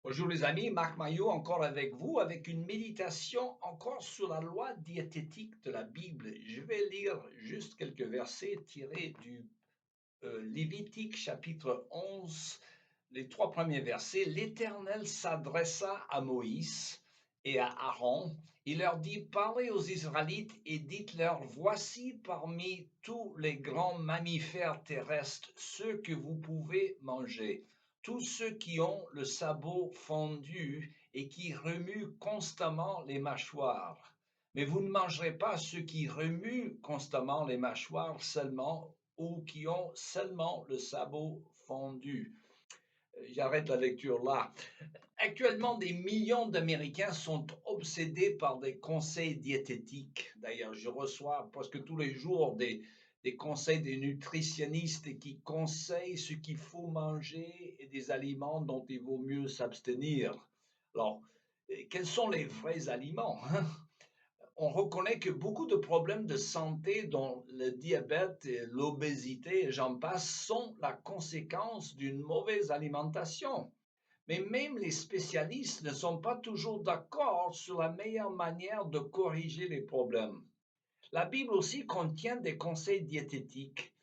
Bonjour les amis, Marc Maillot encore avec vous, avec une méditation encore sur la loi diététique de la Bible. Je vais lire juste quelques versets tirés du Lévitique chapitre 11, les trois premiers versets. L'Éternel s'adressa à Moïse et à Aaron. Il leur dit, parlez aux Israélites et dites-leur, voici parmi tous les grands mammifères terrestres ceux que vous pouvez manger, tous ceux qui ont le sabot fendu et qui remuent constamment les mâchoires. Mais vous ne mangerez pas ceux qui remuent constamment les mâchoires seulement ou qui ont seulement le sabot fendu. J'arrête la lecture là. Actuellement, des millions d'Américains sont obsédés par des conseils diététiques. D'ailleurs, je reçois presque tous les jours des conseils des nutritionnistes qui conseillent ce qu'il faut manger et des aliments dont il vaut mieux s'abstenir. Alors, quels sont les vrais aliments, hein? On reconnaît que beaucoup de problèmes de santé, dont le diabète et l'obésité, et j'en passe, sont la conséquence d'une mauvaise alimentation. Mais même les spécialistes ne sont pas toujours d'accord sur la meilleure manière de corriger les problèmes. La Bible aussi contient des conseils diététiques.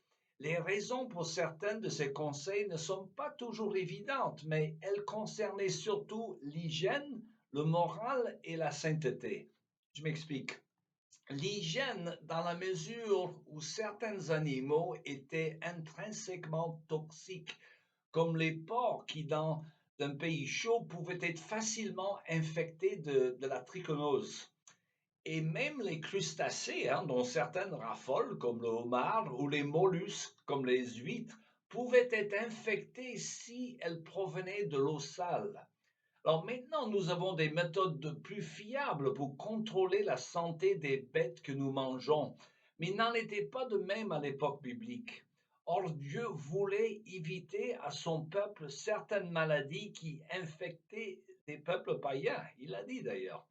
Les raisons pour certains de ces conseils ne sont pas toujours évidentes, mais elles concernaient surtout l'hygiène, le moral et la sainteté. Je m'explique. L'hygiène, dans la mesure où certains animaux étaient intrinsèquement toxiques, comme les porcs qui, dans un pays chaud, pouvaient être facilement infectés de la trichonose. Et même les crustacés, hein, dont certaines raffolent, comme le homard, ou les mollusques, comme les huîtres, pouvaient être infectés si elles provenaient de l'eau sale. Alors maintenant, nous avons des méthodes plus fiables pour contrôler la santé des bêtes que nous mangeons, mais il n'en était pas de même à l'époque biblique. Or, Dieu voulait éviter à son peuple certaines maladies qui infectaient des peuples païens, il l'a dit d'ailleurs.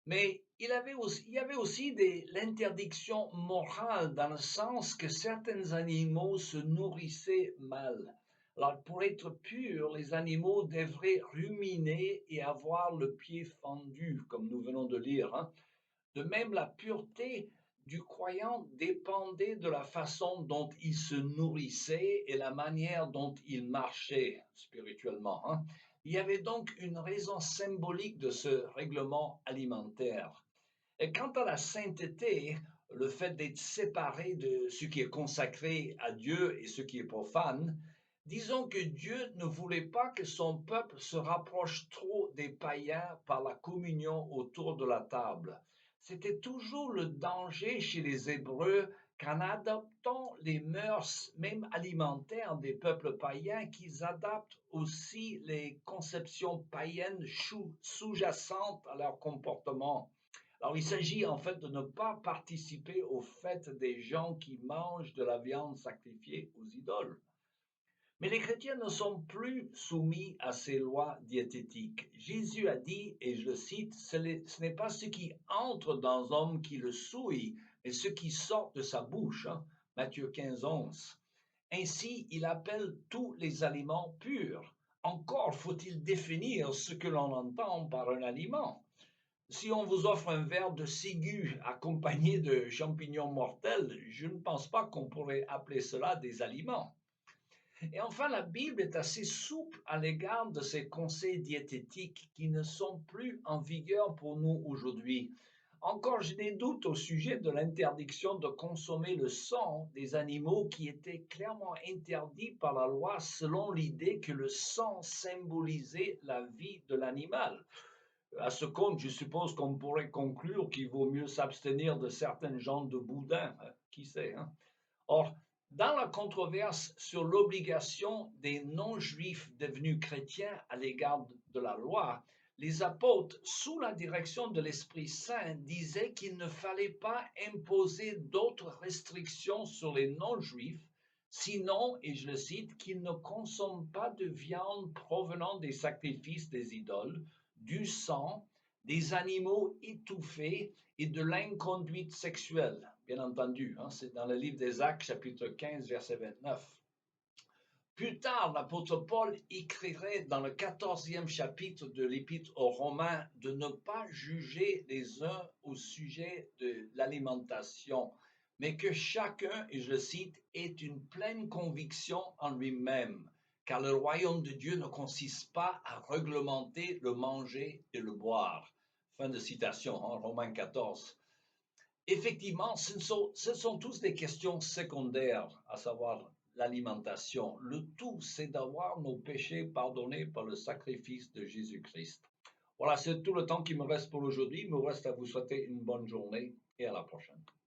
Mais il y avait aussi l'interdiction morale dans le sens que certains animaux se nourrissaient mal. Alors, pour être purs, les animaux devraient ruminer et avoir le pied fendu, comme nous venons de lire, hein. De même, la pureté du croyant dépendait de la façon dont il se nourrissait et la manière dont il marchait spirituellement, hein. Il y avait donc une raison symbolique de ce règlement alimentaire. Et quant à la sainteté, le fait d'être séparé de ce qui est consacré à Dieu et ce qui est profane, disons que Dieu ne voulait pas que son peuple se rapproche trop des païens par la communion autour de la table. C'était toujours le danger chez les Hébreux qu'en adoptant les mœurs, même alimentaires, des peuples païens, qu'ils adaptent aussi les conceptions païennes sous-jacentes à leur comportement. Alors, il s'agit en fait de ne pas participer aux fêtes des gens qui mangent de la viande sacrifiée aux idoles. Mais les chrétiens ne sont plus soumis à ces lois diététiques. Jésus a dit, et je le cite, ce n'est pas ce qui entre dans l'homme qui le souille, mais ce qui sort de sa bouche, hein. Matthieu 15, 11. Ainsi, il appelle tous les aliments purs. Encore faut-il définir ce que l'on entend par un aliment. Si on vous offre un verre de ciguë accompagné de champignons mortels, je ne pense pas qu'on pourrait appeler cela des aliments. Et enfin, la Bible est assez souple à l'égard de ces conseils diététiques qui ne sont plus en vigueur pour nous aujourd'hui. Encore, j'ai des doutes au sujet de l'interdiction de consommer le sang des animaux qui était clairement interdit par la loi selon l'idée que le sang symbolisait la vie de l'animal. À ce compte, je suppose qu'on pourrait conclure qu'il vaut mieux s'abstenir de certains genres de boudin, hein, qui sait, hein. Or, dans la controverse sur l'obligation des non-juifs devenus chrétiens à l'égard de la loi, les apôtres, sous la direction de l'Esprit Saint, disaient qu'il ne fallait pas imposer d'autres restrictions sur les non-juifs, sinon, et je le cite, qu'ils ne consomment pas de viande provenant des sacrifices des idoles, du sang, des animaux étouffés et de l'inconduite sexuelle, bien entendu, hein, c'est dans le livre des Actes, chapitre 15, verset 29. Plus tard, l'apôtre Paul écrirait dans le 14e chapitre de l'Épître aux Romains de ne pas juger les uns au sujet de l'alimentation, mais que chacun, et je le cite, ait une pleine conviction en lui-même, car le royaume de Dieu ne consiste pas à réglementer le manger et le boire. Fin de citation, en Romains 14. Effectivement, ce sont tous des questions secondaires, à savoir l'alimentation. Le tout, c'est d'avoir nos péchés pardonnés par le sacrifice de Jésus-Christ. Voilà, c'est tout le temps qui me reste pour aujourd'hui. Il me reste à vous souhaiter une bonne journée et à la prochaine.